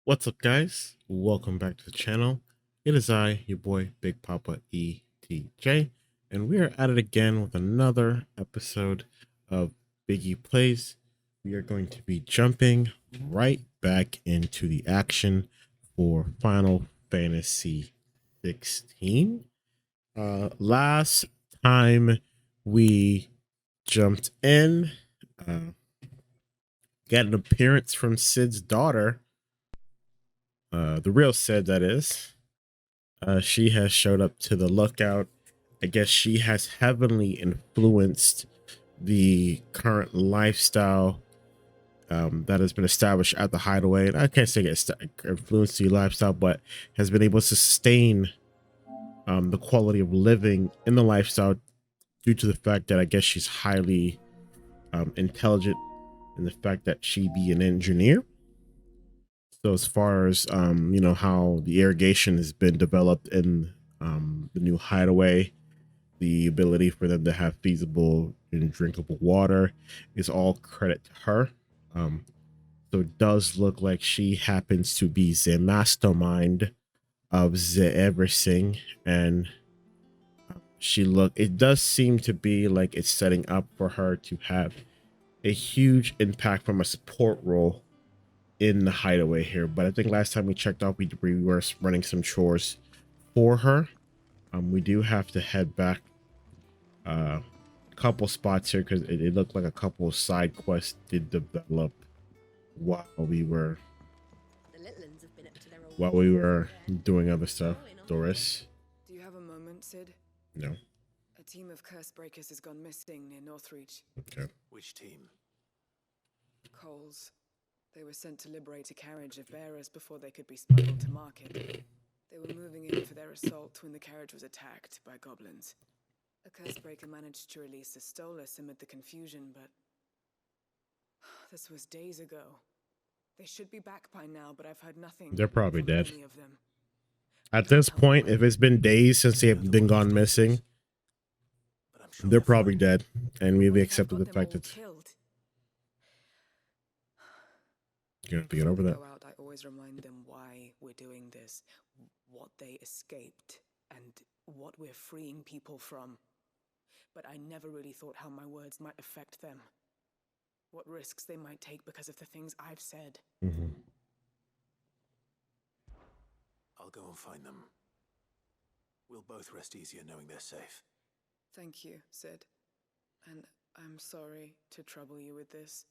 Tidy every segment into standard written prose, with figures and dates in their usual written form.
What's up, guys? Welcome back to the channel. It is I, your boy, Big Papa ETJ, and we are at it again with another episode of Biggie Plays. We are going to be jumping right back into the action for Final Fantasy 16. Last time we jumped in, got an appearance from Sid's daughter. The real Sid, that is. She has showed up to the lookout. I guess she has heavily influenced the current lifestyle that has been established at the hideaway. And I can't say it's influenced the lifestyle, but has been able to sustain the quality of living in the lifestyle due to the fact that I guess she's highly intelligent, and the fact that she be an engineer. So as far as how the irrigation has been developed in the new hideaway, the ability for them to have feasible and drinkable water is all credit to her. So it does look like she happens to be the mastermind of the everything, and it does seem to be like it's setting up for her to have a huge impact from a support role in the hideaway here. But I think last time we checked out, we were running some chores for her. We do have to head back a couple spots here because it looked like a couple of side quests did develop while we were doing other stuff. Doris, do you have a moment, Sid? no. A team of curse breakers has gone missing near Northreach. Okay. Which team? Coles. They were sent to liberate a carriage of bearers before they could be smuggled to market. They were moving in for their assault when the carriage was attacked by goblins. A curse breaker managed to release a Stolus amid the confusion, but this was days ago. They should be back by now, but I've heard nothing. They're probably from dead. any of them. At this point, if it's been days since they have been gone missing, they're probably dead, and we've accepted the fact that you have to get over that. I always remind them why we're doing this, what they escaped, and what we're freeing people from. But I never really thought how my words might affect them. What risks they might take because of the things I've said. I'll go and find them. We'll both rest easier knowing they're safe. Thank you, Sid. And I'm sorry to trouble you with this.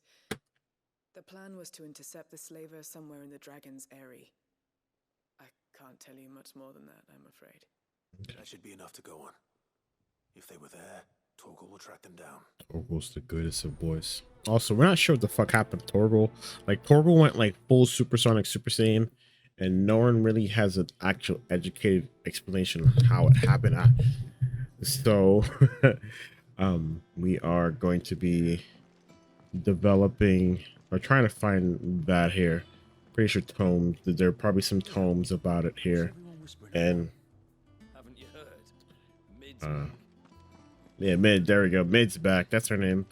The plan was to intercept the slaver somewhere in the Dragon's Eyrie. I can't tell you much more than that, I'm afraid. That should be enough to go on. If they were there, Torgal will track them down. Torgal's the goodest of boys. Also, we're not sure what the fuck happened to Torgal. Like, Torgal went like full supersonic Super Saiyan, and no one really has an actual educated explanation of how it happened. So we are going to be developing or trying to find that here. Pretty sure tomes. There are probably some tomes about it here. And haven't you heard? yeah, Mid, there we go. Mid's back. That's her name.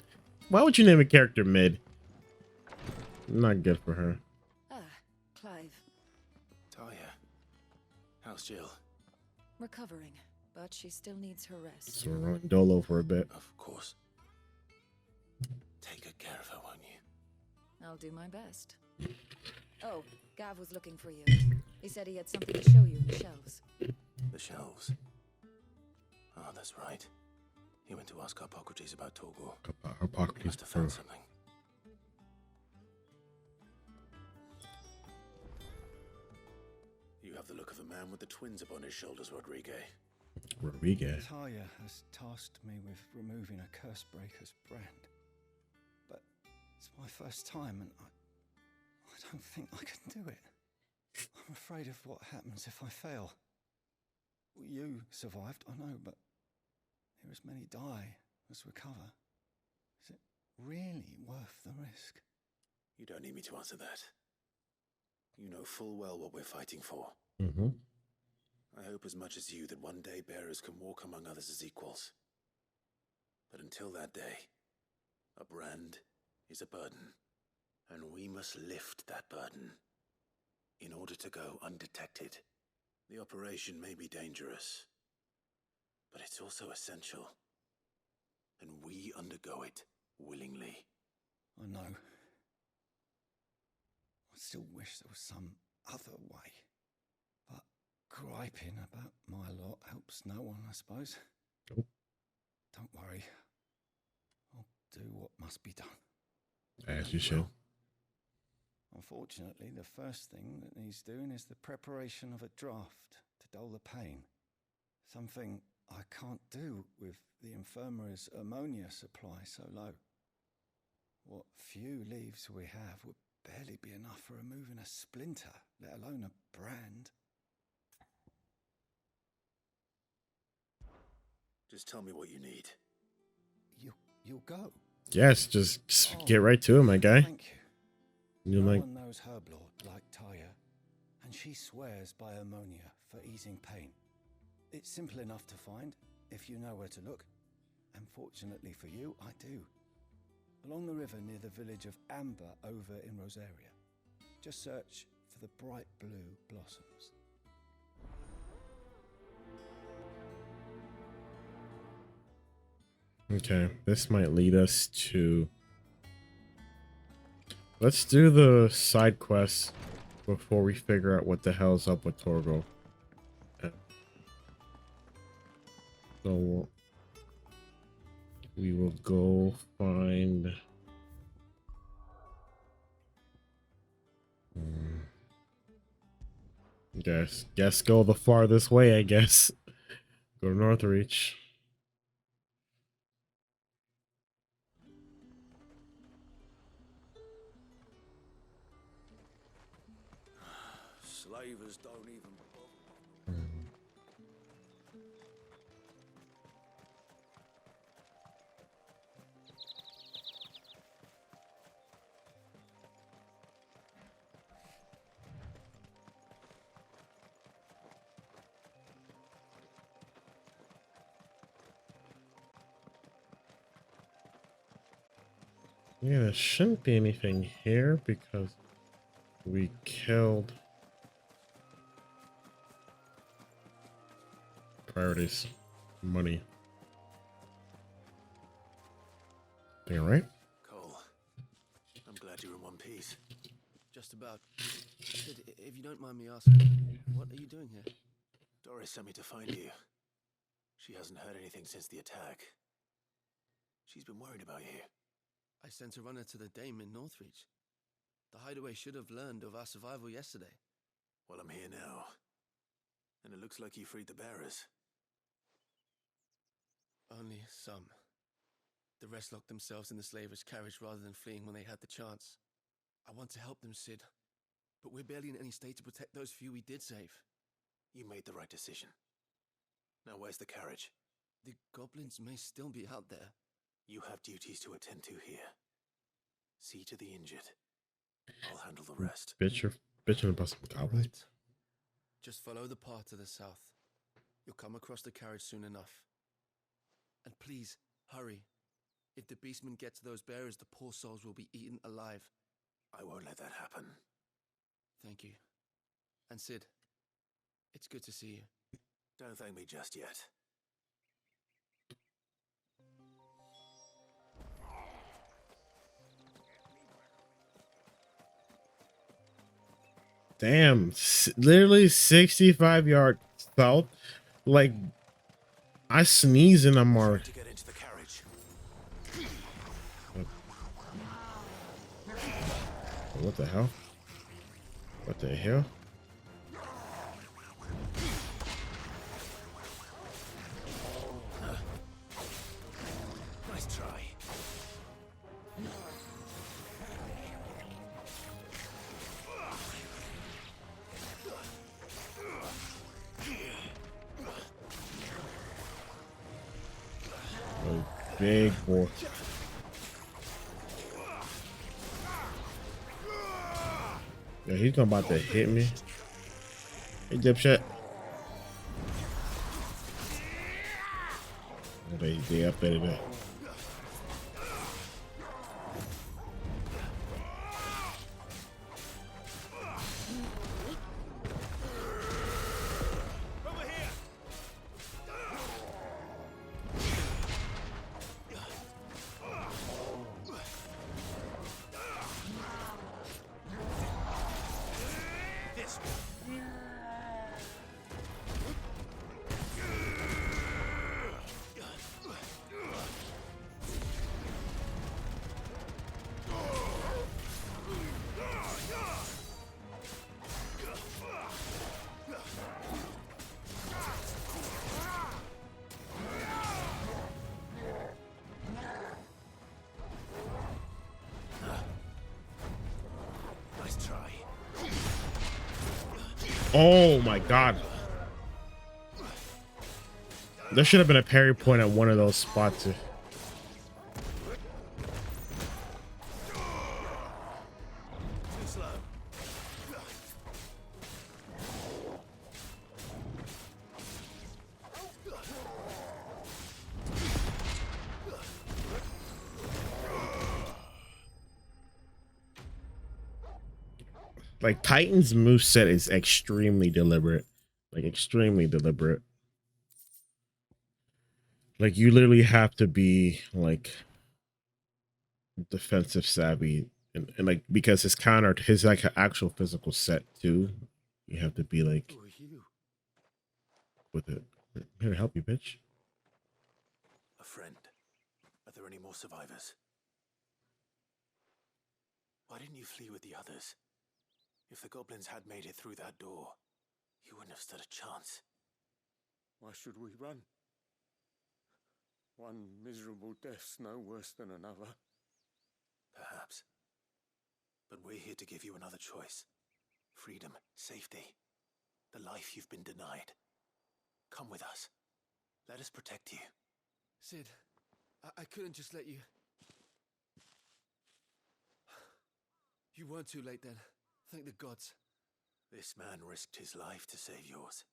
Why would you name a character Mid? Not good for her. Ah, Clive. Talia. How's Jill? Recovering, but she still needs her rest. So we're running Dolo for a bit. Of course. Take good care of her, won't you? I'll do my best. Oh, Gav was looking for you. He said he had something to show you in the shelves. The shelves. Oh, that's right. He went to ask Hippocrates about Torgal. He must have found something. You have the look of a man with the twins upon his shoulders, Rodriguez. Talia has tasked me with removing a curse breaker's brand. But it's my first time, and I don't think I can do it. I'm afraid of what happens if I fail. You survived, I know, but here as many die as recover. Is it really worth the risk? You don't need me to answer that. You know full well what we're fighting for. I hope as much as you that one day bearers can walk among others as equals. But until that day, a brand is a burden, and we must lift that burden in order to go undetected. The operation may be dangerous, but it's also essential, and we undergo it willingly. I know. I still wish there was some other way. But griping about my lot helps no one, I suppose. Nope. Don't worry. I'll do what must be done. As you should. Unfortunately, the first thing that needs doing is the preparation of a draft to dull the pain. Something I can't do with the infirmary's ammonia supply so low. What few leaves we have would barely be enough for removing a splinter, let alone a brand. Just tell me what you need. You'll go. Yes, just get right to it, my guy. Thank you. You No like one knows Herblord like Taya, and she swears by ammonia for easing pain. It's simple enough to find if you know where to look. And fortunately for you, I do. Along the river near the village of Amber over in Rosaria. Just search for the bright blue blossoms. okay, this might lead us to. Let's do the side quests before we figure out what the hell's up with Torgo. So we will go find. Guess go the farthest way, I guess. Go to Northreach. Slavers don't even... Yeah, there shouldn't be anything here because we killed priorities. Money. Thing, right? Cole, I'm glad you're in one piece. Just about. Sid, if you don't mind me asking, what are you doing here? Doris sent me to find you. She hasn't heard anything since the attack. She's been worried about you. I sent a runner to the Dame in Northreach. The hideaway should have learned of our survival yesterday. Well, I'm here now. And it looks like you freed the bearers. Only some. The rest locked themselves in the slaver's carriage rather than fleeing when they had the chance. I want to help them, Sid. But we're barely in any state to protect those few we did save. You made the right decision. Now where's the carriage? The goblins may still be out there. You have duties to attend to here. See to the injured. I'll handle the rest. Bitching about some goblins. Right. Just follow the path to the south. You'll come across the carriage soon enough. And please, hurry. If the beastmen get to those bearers, the poor souls will be eaten alive. I won't let that happen. Thank you. And Sid, it's good to see you. Don't thank me just yet. Damn, literally 65 yards south. Like, I sneeze and I'm already. To get into the carriage. What the hell? What the hell? Nice try. Oh, big boy. Yeah, he's about to hit me. Hey, dipshit. they updated it. Oh my god. There should have been a parry point at one of those spots. Like Titan's moveset is extremely deliberate. Like extremely deliberate. Like you literally have to be like defensive savvy and like because his like actual physical set too. You have to be like with it. I'm here to help you, bitch. A friend. Are there any more survivors? Why didn't you flee with the others? If the goblins had made it through that door, you wouldn't have stood a chance. Why should we run? One miserable death's no worse than another. Perhaps. But we're here to give you another choice. Freedom, safety, the life you've been denied. Come with us. Let us protect you. Sid, I couldn't just let you... You weren't too late then. Thank the gods. This man risked his life to save yours.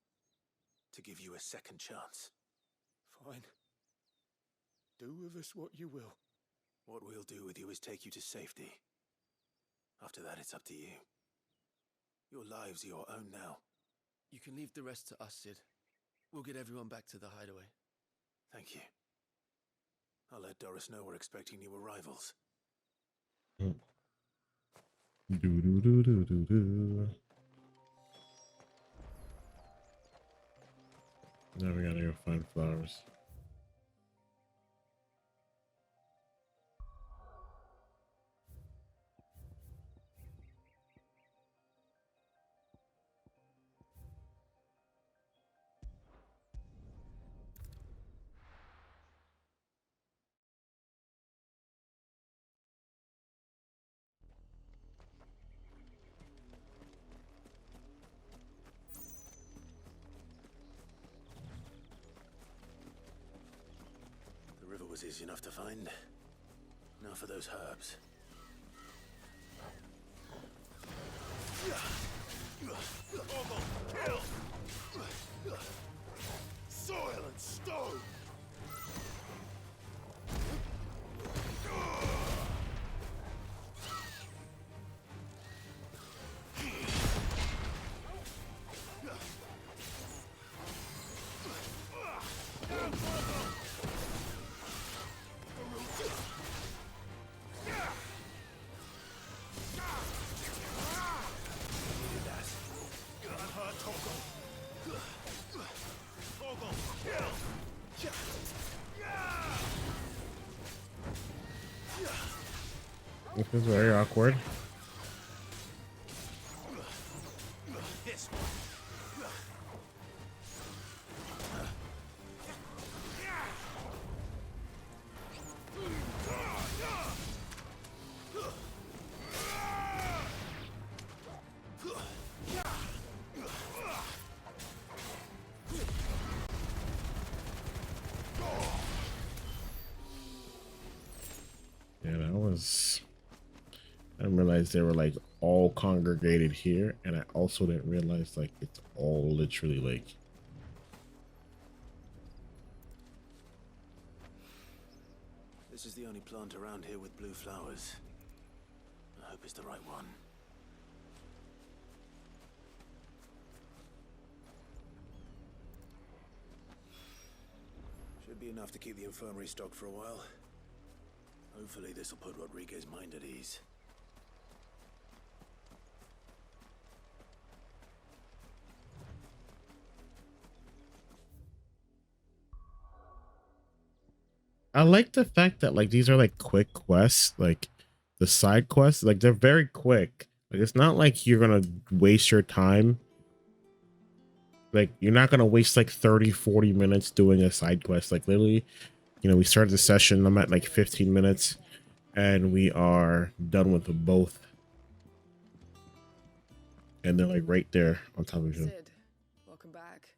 To give you a second chance. Fine. Do with us what you will. What we'll do with you is take you to safety. After that, it's up to you. Your lives are your own now. You can leave the rest to us, Sid. We'll get everyone back to the hideaway. Thank you. I'll let Doris know we're expecting new arrivals. Do do do do do do. Now we gotta go find flowers. The river was easy enough to find. Now for those herbs. Soil and stone! This is very awkward. Yeah, that was... I didn't realize they were like all congregated here, and I also didn't realize like it's all literally like This is the only plant around here with blue flowers. I hope it's the right one. Should be enough to keep the infirmary stocked for a while. Hopefully this will put Rodriguez's mind at ease. I like the fact that like these are like quick quests, like the side quests, like they're very quick. Like it's not like you're gonna waste your time. Like you're not gonna waste like 30-40 minutes doing a side quest. Like literally, we started the session, I'm at like 15 minutes and we are done with both. And they're like right there on top of each other. Sid, welcome back.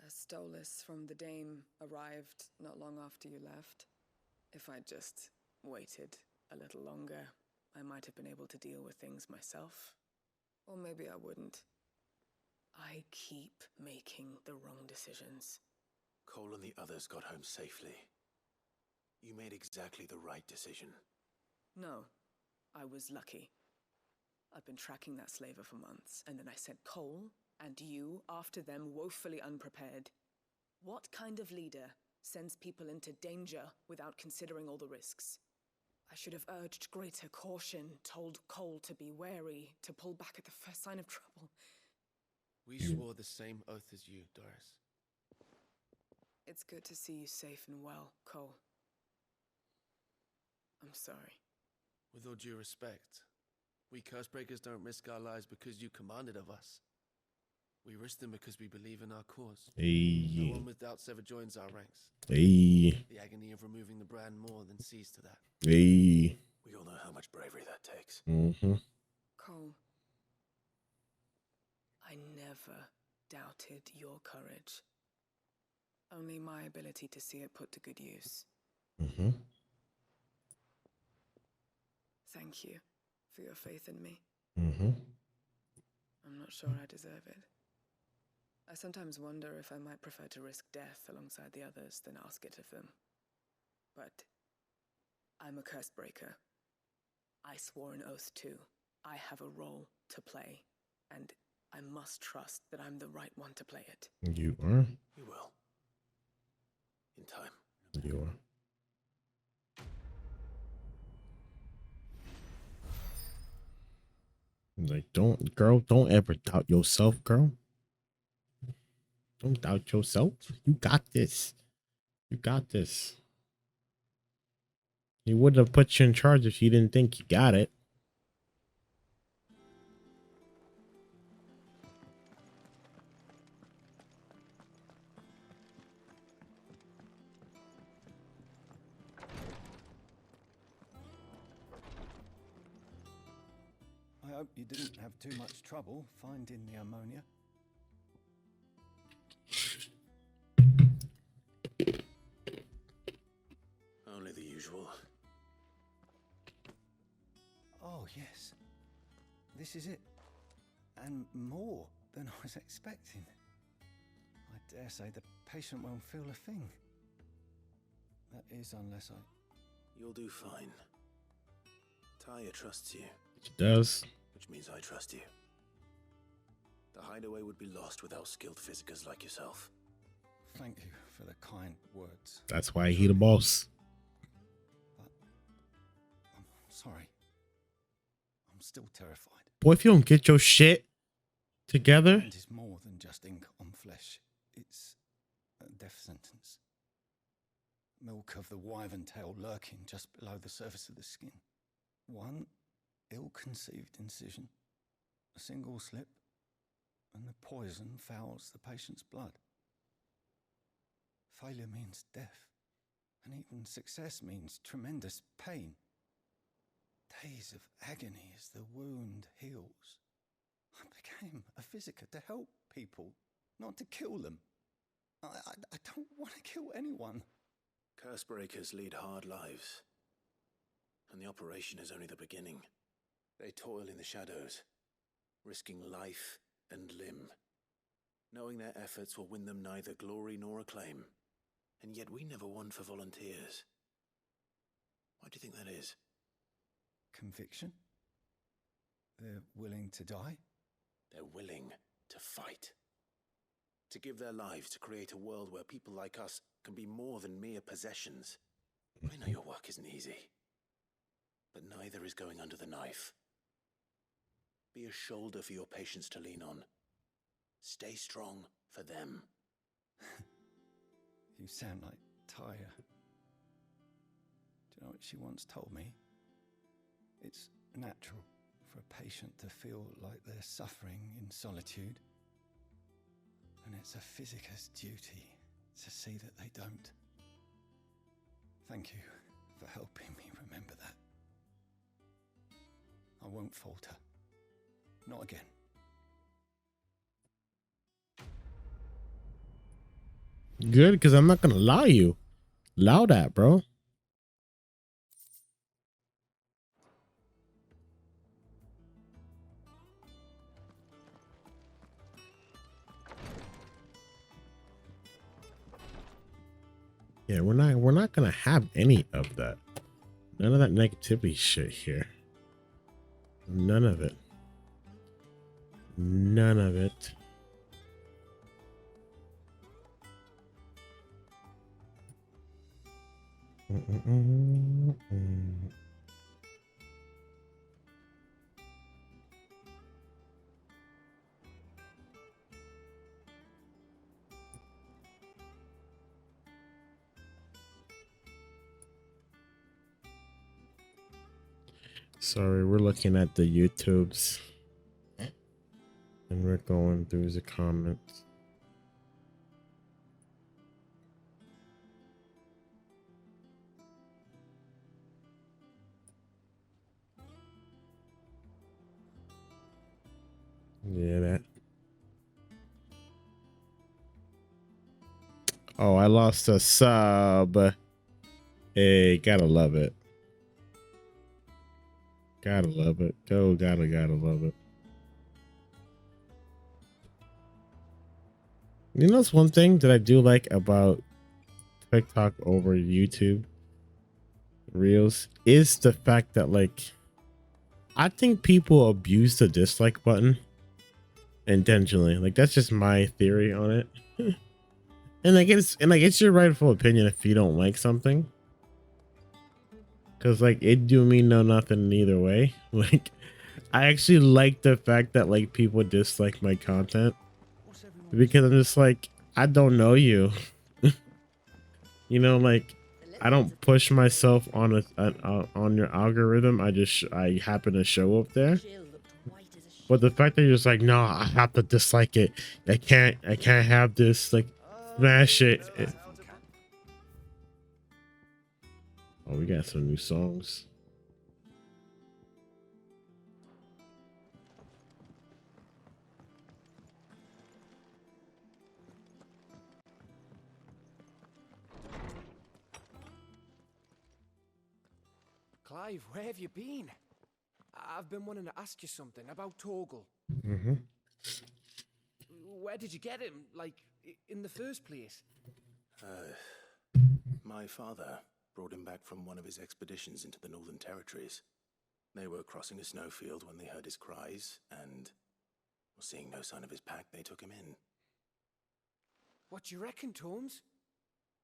A stolus from the Dame arrived not long after you left. If I'd just waited a little longer, I might have been able to deal with things myself. Or maybe I wouldn't. I keep making the wrong decisions. Cole and the others got home safely. You made exactly the right decision. No, I was lucky. I've been tracking that slaver for months, and then I sent Cole and you after them woefully unprepared. What kind of leader sends people into danger without considering all the risks? I should have urged greater caution, told Cole to be wary, to pull back at the first sign of trouble. We swore the same oath as you, Doris. It's good to see you safe and well, Cole. I'm sorry. With all due respect, we Cursebreakers don't risk our lives because you commanded of us. We risk them because we believe in our cause. Hey. No one with doubts ever joins our ranks. Hey. The agony of removing the brand more than sees to that. Hey. We all know how much bravery that takes. Cole, I never doubted your courage. Only my ability to see it put to good use. Thank you for your faith in me. I'm not sure I deserve it. I sometimes wonder if I might prefer to risk death alongside the others than ask it of them. But I'm a curse breaker. I swore an oath too. I have a role to play, and I must trust that I'm the right one to play it. You are. You will. In time. You are. Like, don't ever doubt yourself, girl. Don't doubt yourself. You got this. You got this. He wouldn't have put you in charge if you didn't think you got it. I hope you didn't have too much trouble finding the ammonia. Only the usual. Oh, yes. This is it. And more than I was expecting. I dare say the patient won't feel a thing. That is, unless I... You'll do fine. Taya trusts you. She does. Which means I trust you. The hideaway would be lost without skilled physicers like yourself. Thank you for the kind words. That's why he the boss. But I'm sorry. I'm still terrified. Boy, if you don't get your shit together. It is more than just ink on flesh. It's a death sentence. Milk of the wyvern tail lurking just below the surface of the skin. One ill-conceived incision, a single slip, and the poison fouls the patient's blood. Failure means death, and even success means tremendous pain. Days of agony as the wound heals. I became a physiker to help people, not to kill them. I don't want to kill anyone. Cursebreakers lead hard lives, and the operation is only the beginning. They toil in the shadows, risking life and limb, knowing their efforts will win them neither glory nor acclaim. And yet we never won for volunteers. Why do you think that is? Conviction? They're willing to die? They're willing to fight. To give their lives to create a world where people like us can be more than mere possessions. I know your work isn't easy, but neither is going under the knife. Be a shoulder for your patients to lean on. Stay strong for them. You sound like Tyre. Do you know what she once told me? It's natural for a patient to feel like they're suffering in solitude. And it's a physicist's duty to see that they don't. Thank you for helping me remember that. I won't falter. Not again. Good, because I'm not gonna lie you. Allow that, bro. Yeah, we're not gonna have any of that. None of that negativity shit here. None of it. None of it. Sorry, we're looking at the YouTubes and we're going through the comments. Yeah, that. Oh, I lost a sub. Hey, gotta love it. Gotta love it. Gotta love it. You know, it's one thing that I do like about TikTok over YouTube Reels is the fact that, like, I think people abuse the dislike button intentionally. Like, that's just my theory on it. And it's your rightful opinion if you don't like something. Cause like it do me no nothing either way. Like, I actually like the fact that like people dislike my content because I'm just like, I don't know you. You know, like I don't push myself on on your algorithm. I happen to show up there. But the fact that you're just like, no, I have to dislike it. I can't have this. Like, smash it. Oh, we got some new songs. Clive, where have you been? I've been wanting to ask you something about Torgal. Mm-hmm. Where did you get him, like, in the first place? My father brought him back from one of his expeditions into the Northern Territories. They were crossing a snowfield when they heard his cries, and seeing no sign of his pack, they took him in. What do you reckon, Torms?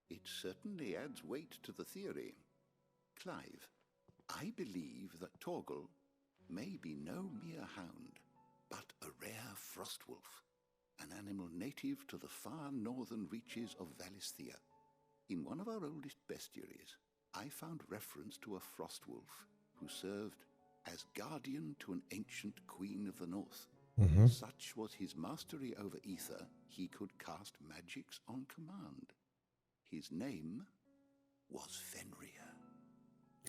It certainly adds weight to the theory. Clive, I believe that Torgal may be no mere hound, but a rare frostwolf, an animal native to the far northern reaches of Valisthea. In one of our oldest bestiaries, I found reference to a frostwolf who served as guardian to an ancient queen of the north. Mm-hmm. Such was his mastery over ether, he could cast magics on command. His name was Fenrir.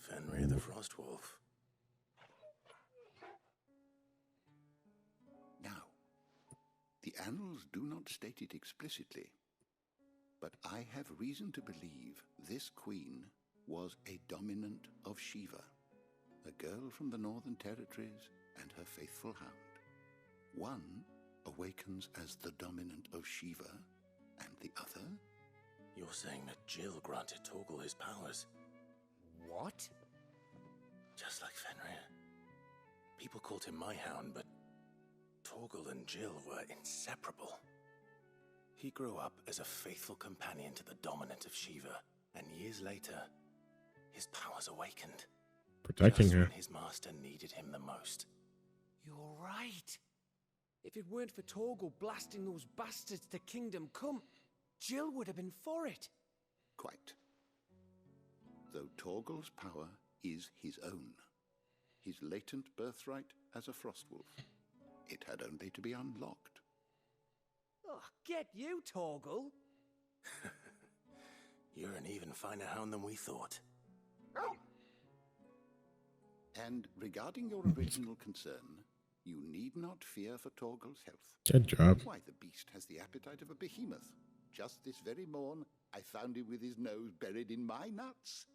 Fenrir the Frostwolf. Now, the annals do not state it explicitly, but I have reason to believe this queen was a dominant of Shiva, a girl from the Northern Territories and her faithful hound. One awakens as the dominant of Shiva, and the other You're saying that Jill granted Torgal his powers? What? Just like Fenrir. People called him my hound, but Torgal and Jill were inseparable. He grew up as a faithful companion to the dominant of Shiva, and years later, his powers awakened. Protecting just her. when his master needed him the most. You're right. If it weren't for Torgal blasting those bastards to Kingdom Come, Jill would have been for it. Quite. Though Torgal's power is his own, his latent birthright as a Frostwolf. It had only to be unlocked. Oh, get you, Torgal. You're an even finer hound than we thought. And regarding your original concern, you need not fear for Torgal's health. Good job. Why, the beast has the appetite of a behemoth. Just this very morn, I found him with his nose buried in my nuts.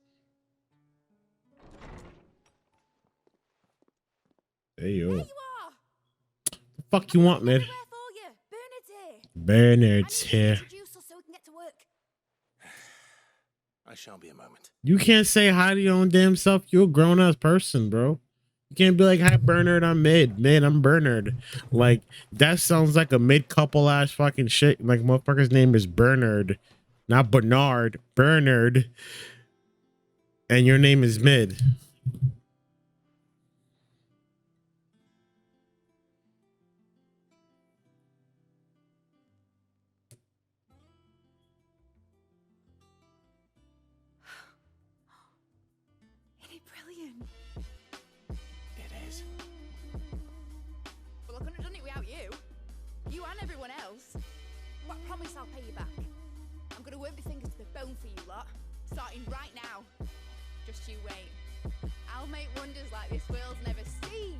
Hey, yo. There you are! The fuck you want, man? Everywhere for you. Bernard's here. Bernard's I need here. to introduce us so we can get to work. I shall be a moment. You can't say hi to your own damn self. You're a grown ass person, bro. You can't be like, hi, Bernard, I'm mid. Mid, I'm Bernard. Like, that sounds like a mid couple ass fucking shit. Like, motherfucker's name is Bernard, not Bernard. Bernard. And your name is mid. Isn't it brilliant? It is. Well, I couldn't have done it without you. You and everyone else. But I promise I'll pay you back. I'm gonna work my fingers to the bone for you lot. Starting right now. Just you wait. I'll make wonders like this world's never seen.